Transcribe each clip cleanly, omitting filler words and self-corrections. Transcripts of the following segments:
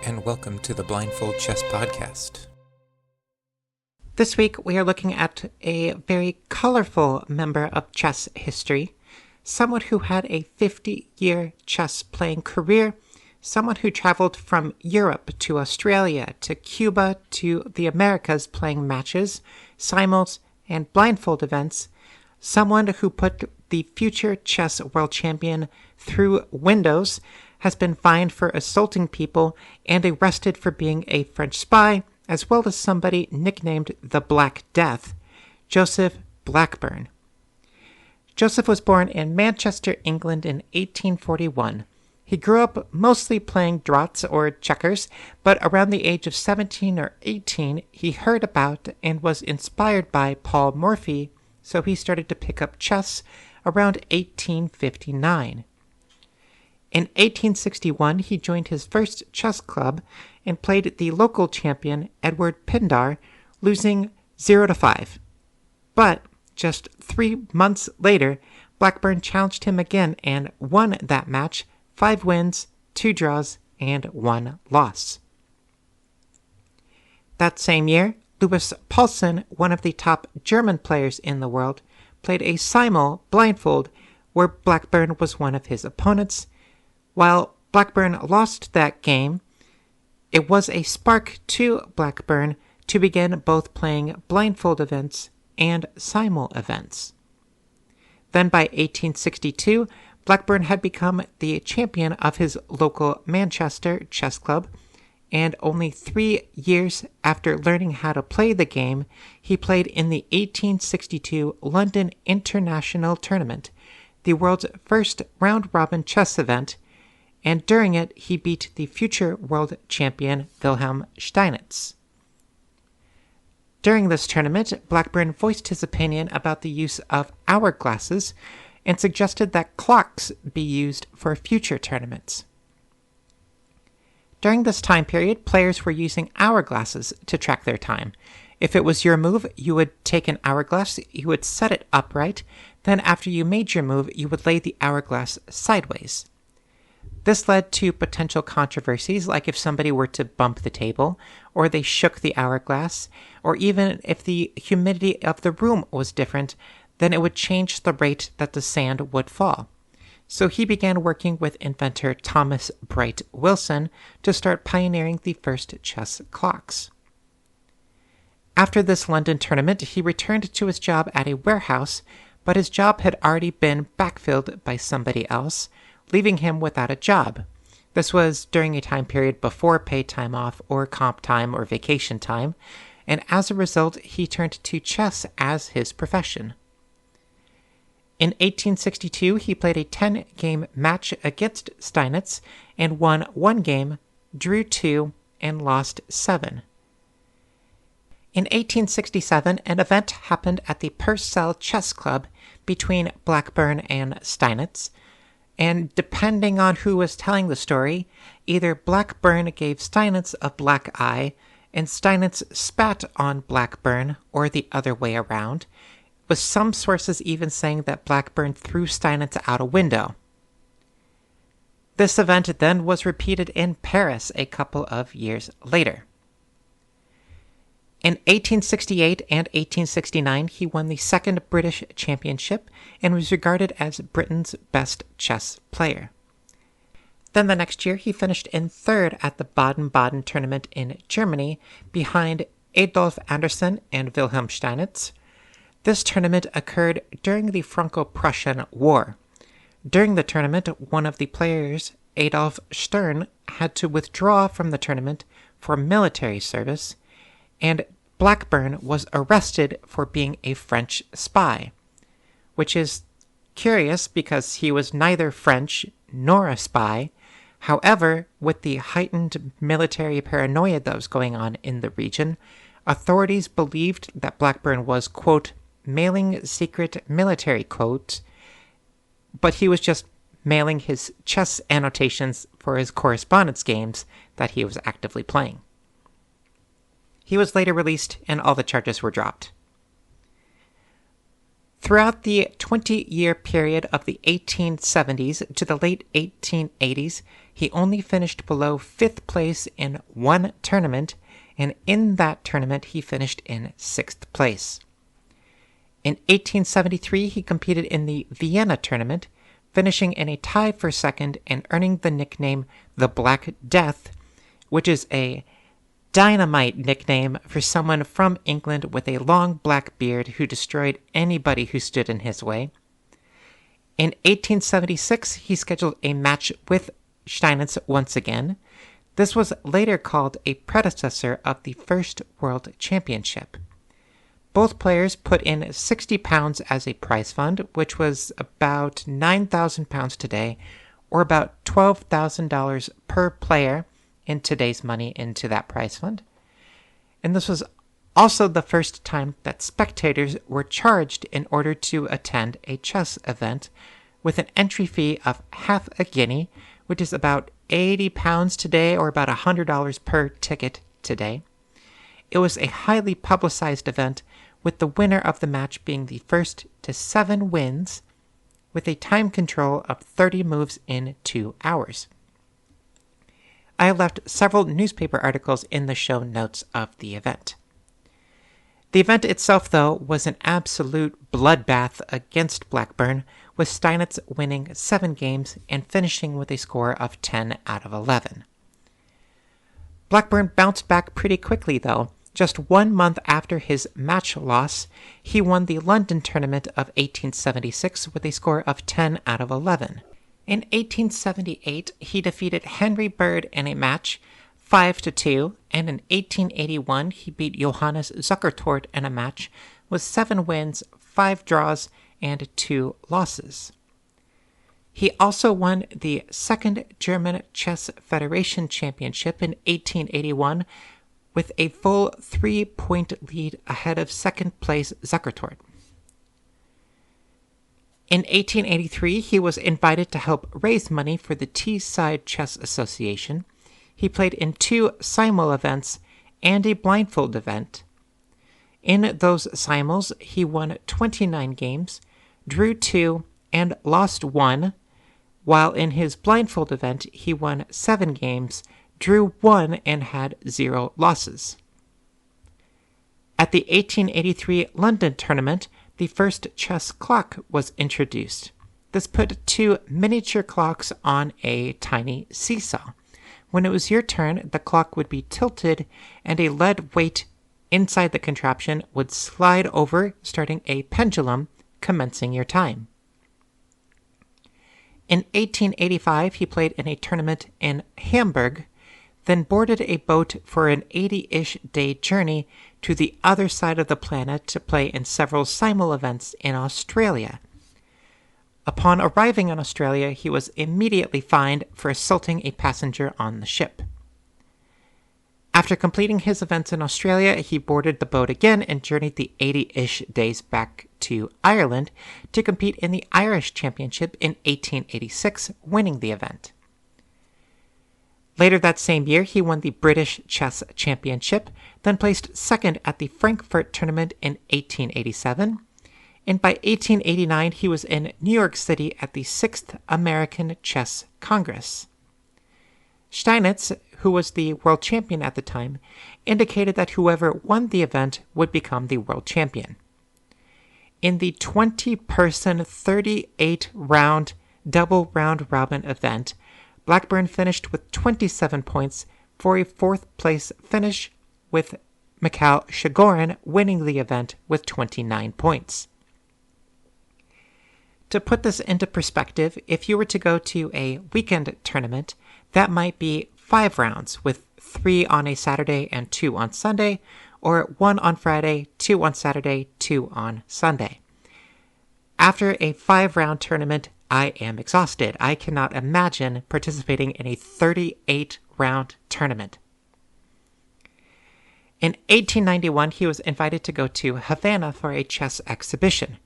and welcome to the Blindfold Chess Podcast. This week we are looking at a very colorful member of chess history, someone who had a 50-year chess playing career, someone who traveled from Europe to Australia to Cuba to the Americas playing matches, simuls, and blindfold events, someone who put the future chess world champion through windows, has been fined for assaulting people and arrested for being a French spy, as well as somebody nicknamed the Black Death, Joseph Blackburne. Joseph was born in Manchester, England in 1841. He grew up mostly playing draughts or checkers, but around the age of 17 or 18, he heard about and was inspired by Paul Morphy, so he started to pick up chess around 1859. In 1861, he joined his first chess club and played the local champion Edward Pindar, losing 0-5. But just 3 months later, Blackburne challenged him again and won that match, 5 wins, 2 draws, and 1 loss. That same year, Louis Paulsen, one of the top German players in the world, played a simul blindfold where Blackburne was one of his opponents. While Blackburne lost that game, it was a spark to Blackburne to begin both playing blindfold events and simul events. Then by 1862, Blackburne had become the champion of his local Manchester chess club, and only 3 years after learning how to play the game, he played in the 1862 London International Tournament, the world's first round-robin chess event, and during it he beat the future world champion Wilhelm Steinitz. During this tournament, Blackburne voiced his opinion about the use of hourglasses and suggested that clocks be used for future tournaments. During this time period, players were using hourglasses to track their time. If it was your move, you would take an hourglass, you would set it upright, then after you made your move, you would lay the hourglass sideways. This led to potential controversies, like if somebody were to bump the table, or they shook the hourglass, or even if the humidity of the room was different, then it would change the rate that the sand would fall. So he began working with inventor Thomas Bright Wilson to start pioneering the first chess clocks. After this London tournament, he returned to his job at a warehouse, but his job had already been backfilled by somebody else, leaving him without a job. This was during a time period before paid time off or comp time or vacation time, and as a result, he turned to chess as his profession. In 1862, he played a 10-game match against Steinitz and won 1 game, drew 2, and lost 7. In 1867, an event happened at the Purcell Chess Club between Blackburne and Steinitz, and depending on who was telling the story, either Blackburne gave Steinitz a black eye and Steinitz spat on Blackburne, or the other way around, with some sources even saying that Blackburne threw Steinitz out a window. This event then was repeated in Paris a couple of years later. In 1868 and 1869, he won the second British Championship and was regarded as Britain's best chess player. Then the next year, he finished in third at the Baden-Baden tournament in Germany, behind Adolf Anderssen and Wilhelm Steinitz. This tournament occurred during the Franco-Prussian War. During the tournament, one of the players, Adolf Stern, had to withdraw from the tournament for military service, and Blackburne was arrested for being a French spy, which is curious because he was neither French nor a spy. However, with the heightened military paranoia that was going on in the region, authorities believed that Blackburne was, quote, mailing secret military quotes, but he was just mailing his chess annotations for his correspondence games that he was actively playing. He was later released and all the charges were dropped. Throughout the 20-year period of the 1870s to the late 1880s, He only finished below 5th place in one tournament, and in that tournament he finished in 6th place. In 1873, he competed in the Vienna tournament, finishing in a tie for second and earning the nickname the Black Death, which is a dynamite nickname for someone from England with a long black beard who destroyed anybody who stood in his way. In 1876, he scheduled a match with Steinitz once again. This was later called a predecessor of the first World Championship. Both players put in £60 as a prize fund, which was about £9,000 today, or about $12,000 per player in today's money into that prize fund. And this was also the first time that spectators were charged in order to attend a chess event, with an entry fee of half a guinea, which is about £80 today, or about $100 per ticket today. It was a highly publicized event, with the winner of the match being the first to 7 wins, with a time control of 30 moves in 2 hours. I have left several newspaper articles in the show notes of the event. The event itself, though, was an absolute bloodbath against Blackburne, with Steinitz winning 7 games and finishing with a score of 10 out of 11. Blackburne bounced back pretty quickly, though. Just 1 month after his match loss, he won the London tournament of 1876 with a score of 10 out of 11. In 1878, he defeated Henry Bird in a match 5-2, and in 1881 he beat Johannes Zukertort in a match with 7 wins, 5 draws, and 2 losses. He also won the Second German Chess Federation Championship in 1881 with a full 3-point lead ahead of second place Zukertort. In 1883, he was invited to help raise money for the Teesside Chess Association. He played in 2 simul events and a blindfold event. In those simuls, he won 29 games, drew 2, and lost 1, while in his blindfold event, he won 7 games, drew 1, and had 0 losses. At the 1883 London tournament, the first chess clock was introduced. This put 2 miniature clocks on a tiny seesaw. When it was your turn, the clock would be tilted and a lead weight inside the contraption would slide over, starting a pendulum, commencing your time. In 1885, he played in a tournament in Hamburg, then boarded a boat for an 80-ish day journey to the other side of the planet to play in several simul events in Australia. Upon arriving in Australia, he was immediately fined for assaulting a passenger on the ship. After completing his events in Australia, he boarded the boat again and journeyed the 80-ish days back to Ireland to compete in the Irish Championship in 1886, winning the event. Later that same year, he won the British Chess Championship, then placed second at the Frankfurt tournament in 1887, and by 1889 he was in New York City at the 6th American Chess Congress. Steinitz, who was the world champion at the time, indicated that whoever won the event would become the world champion. In the 20-person, 38-round, double round-robin event, Blackburne finished with 27 points for a 4th-place finish, with Mikhail Shigorin winning the event with 29 points. To put this into perspective, if you were to go to a weekend tournament, that might be 5 rounds, with 3 on a Saturday and 2 on Sunday, or 1 on Friday, 2 on Saturday, 2 on Sunday. After a 5-round tournament, I am exhausted. I cannot imagine participating in a 38-round tournament. In 1891, he was invited to go to Havana for a chess exhibition.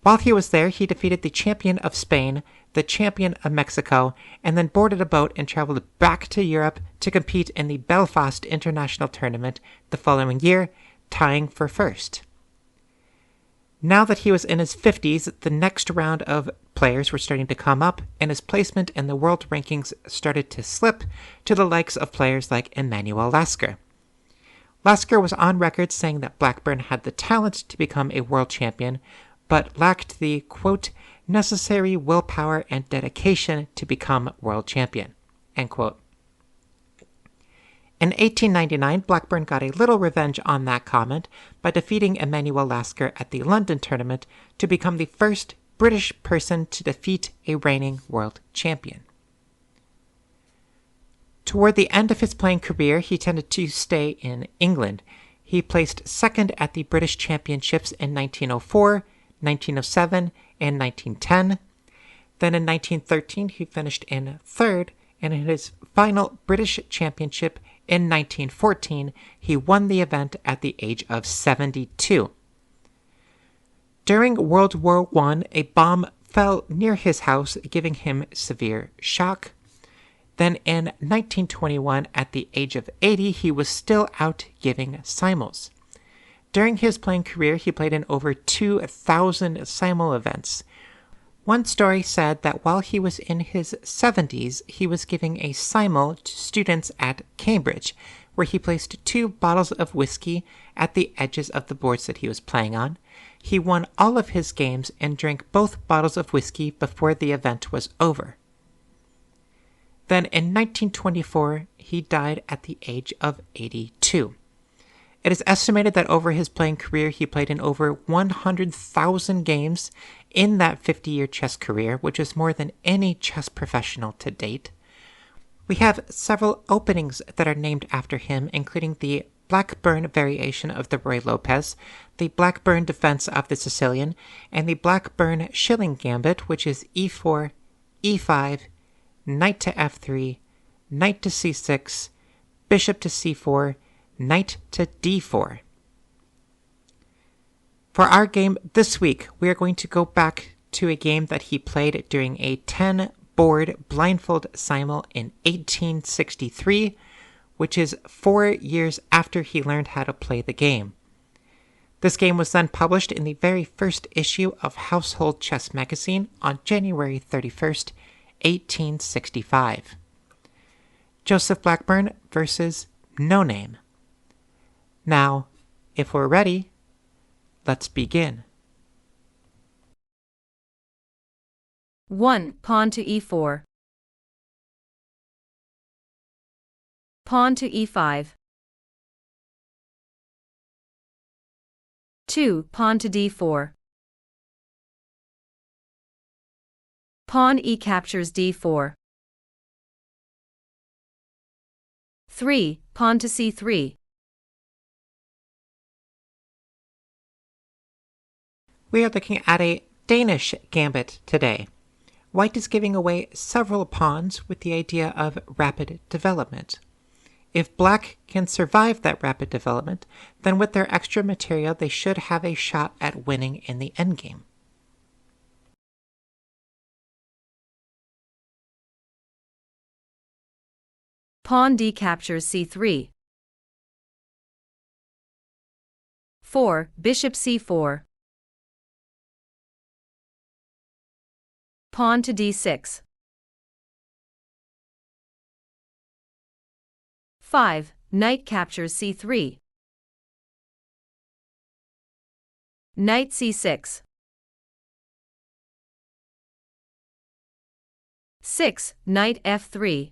While he was there, he defeated the champion of Spain, the champion of Mexico, and then boarded a boat and traveled back to Europe to compete in the Belfast International Tournament the following year, tying for first. Now that he was in his 50s, the next round of players were starting to come up, and his placement in the world rankings started to slip to the likes of players like Emanuel Lasker. Lasker was on record saying that Blackburne had the talent to become a world champion, but lacked the, quote, necessary willpower and dedication to become world champion, end quote. In 1899, Blackburne got a little revenge on that comment by defeating Emanuel Lasker at the London tournament to become the first British person to defeat a reigning world champion. Toward the end of his playing career, he tended to stay in England. He placed second at the British Championships in 1904, 1907, and 1910. Then in 1913, he finished in third, and in his final British Championship in 1914, he won the event at the age of 72. During World War I, a bomb fell near his house, giving him severe shock. Then in 1921, at the age of 80, he was still out giving simuls. During his playing career, he played in over 2,000 simul events. One story said that while he was in his 70s, he was giving a simul to students at Cambridge, where he placed 2 bottles of whiskey at the edges of the boards that he was playing on. He won all of his games and drank both bottles of whiskey before the event was over. Then in 1924, he died at the age of 82. It is estimated that over his playing career, he played in over 100,000 games in that 50-year chess career, which is more than any chess professional to date. We have several openings that are named after him, including the Blackburne variation of the Ruy Lopez, the Blackburne defense of the Sicilian, and the Blackburne shilling gambit, which is e4, e5, knight to f3, knight to c6, bishop to c4, knight to d4. For our game this week, we are going to go back to a game that he played during a 10-board blindfold simul in 1863, which is 4 years after he learned how to play the game. This game was then published in the very first issue of Household Chess Magazine on January 31st, 1865. Joseph Blackburne versus No Name. Now, if we're ready, let's begin. 1. Pawn to e4. Pawn to e5. 2. Pawn to d4. Pawn e captures d4. 3. Pawn to c3. We are looking at a Danish gambit today. White is giving away several pawns with the idea of rapid development. If Black can survive that rapid development, then with their extra material they should have a shot at winning in the endgame. Pawn d captures c3. 4. Bishop c4. Pawn to d6. 5. Knight captures c3. Knight c6. 6. Knight f3.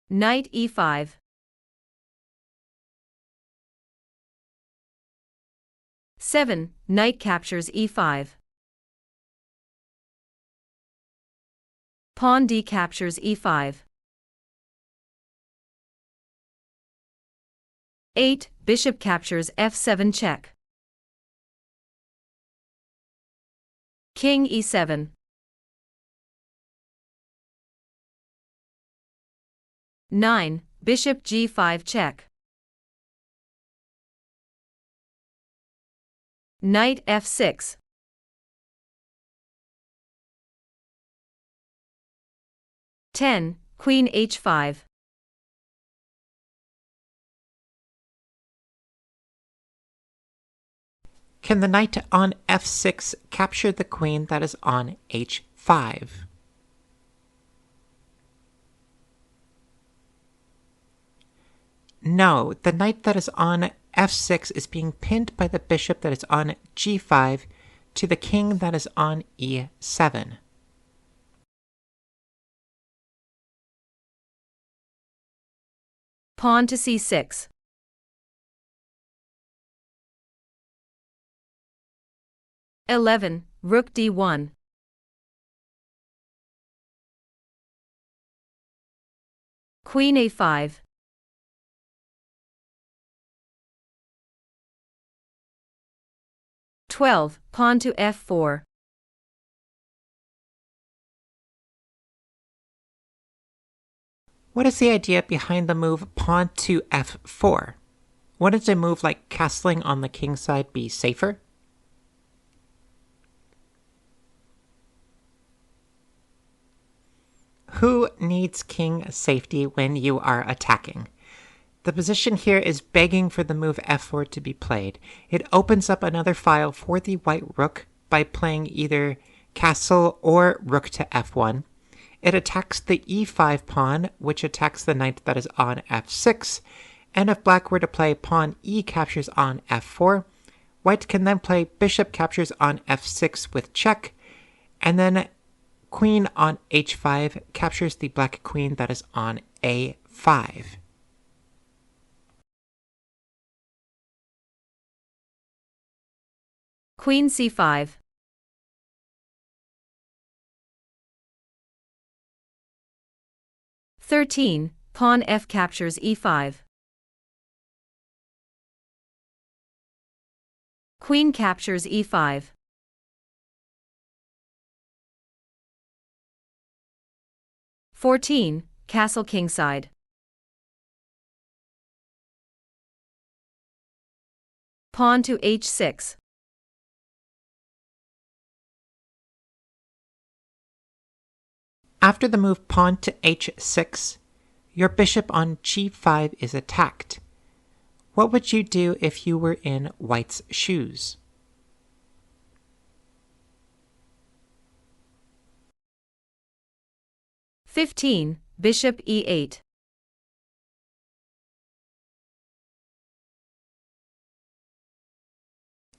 Knight e5. 7. Knight captures e5. Pawn d captures e5. 8. Bishop captures f7 check. King e7. 9. Bishop g5 check. Knight f6. 10. Queen h5. Can the knight on f6 capture the queen that is on h5? No, the knight that is on f6 is being pinned by the bishop that is on g5 to the king that is on e7. Pawn to c6. Rook d1. Queen a5. Pawn to f4. What is the idea behind the move pawn to f4? Wouldn't a move like castling on the king's side be safer? Who needs king safety when you are attacking? The position here is begging for the move f4 to be played. It opens up another file for the white rook by playing either castle or rook to f1. It attacks the e5 pawn, which attacks the knight that is on f6, and if black were to play pawn e captures on f4, white can then play bishop captures on f6 with check, and then queen on h5 captures the black queen that is on a5. Queen c5. Pawn f captures e5. Queen captures e5. Castle kingside. Pawn to h6. After the move pawn to h6, your bishop on g5 is attacked. What would you do if you were in white's shoes? Bishop e8.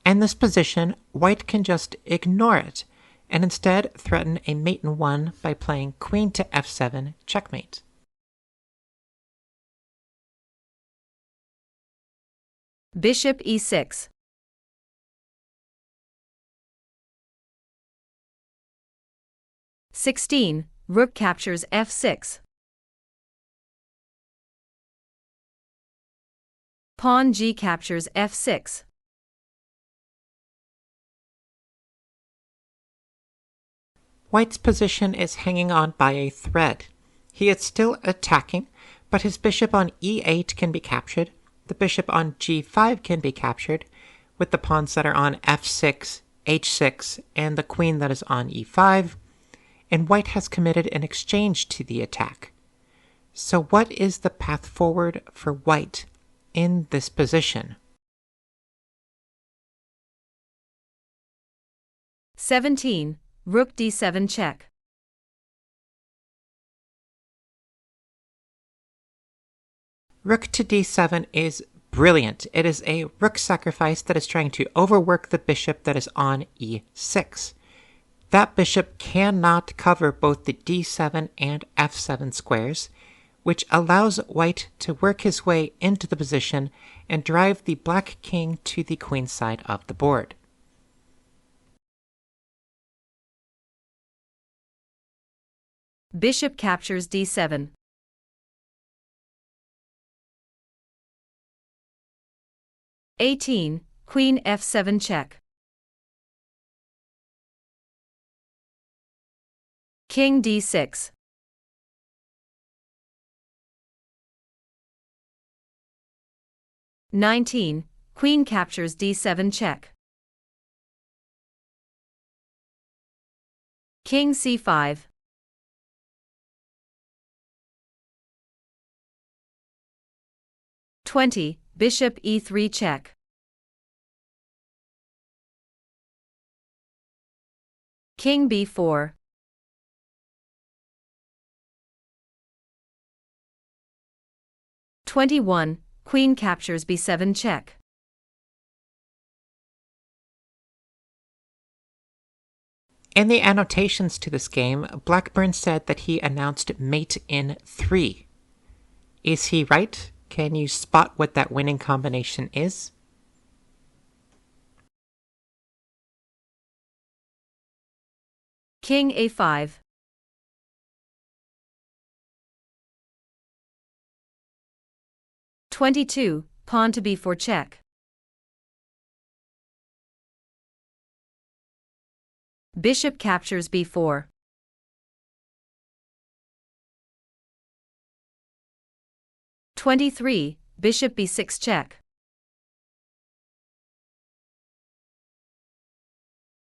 In this position, white can just ignore it, and instead threaten a mate in one by playing queen to f7 checkmate. Bishop e6. Rook captures f6. Pawn g captures f6. White's position is hanging on by a thread. He is still attacking, but his bishop on e8 can be captured, the bishop on g5 can be captured, with the pawns that are on f6, h6, and the queen that is on e5, and white has committed an exchange to the attack. So what is the path forward for white in this position? 17. Rook d7 check. Rook to d7 is brilliant. It is a rook sacrifice that is trying to overwork the bishop that is on e6. That bishop cannot cover both the d7 and f7 squares, which allows white to work his way into the position and drive the black king to the queen side of the board. Bishop captures d7. Queen f7 check. King d6. Queen captures d7 check. King c5. Bishop e3 check. King B4. 21. Queen captures B7 check. In the annotations to this game, Blackburne said that he announced mate in 3. Is he right? Can you spot what that winning combination is? King A5. 22. Pawn to B4 check. Bishop captures B4. 23. Bishop B6 check.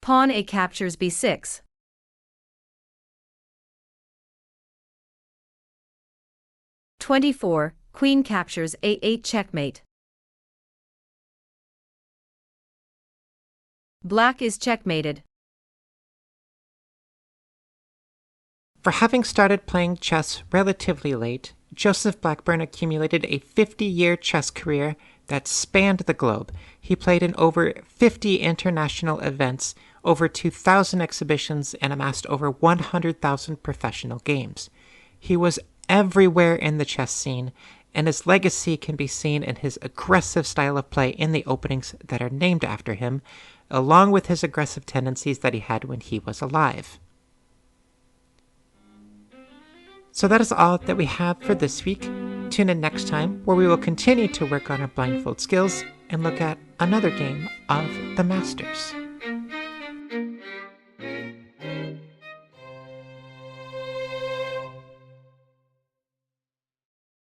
Pawn A captures B6. 24. Queen captures A8 checkmate. Black is checkmated. For having started playing chess relatively late, Joseph Blackburne accumulated a 50-year chess career that spanned the globe. He played in over 50 international events, over 2,000 exhibitions, and amassed over 100,000 professional games. He was everywhere in the chess scene, and his legacy can be seen in his aggressive style of play in the openings that are named after him, along with his aggressive tendencies that he had when he was alive. So that is all that we have for this week. Tune in next time, where we will continue to work on our blindfold skills and look at another game of the Masters.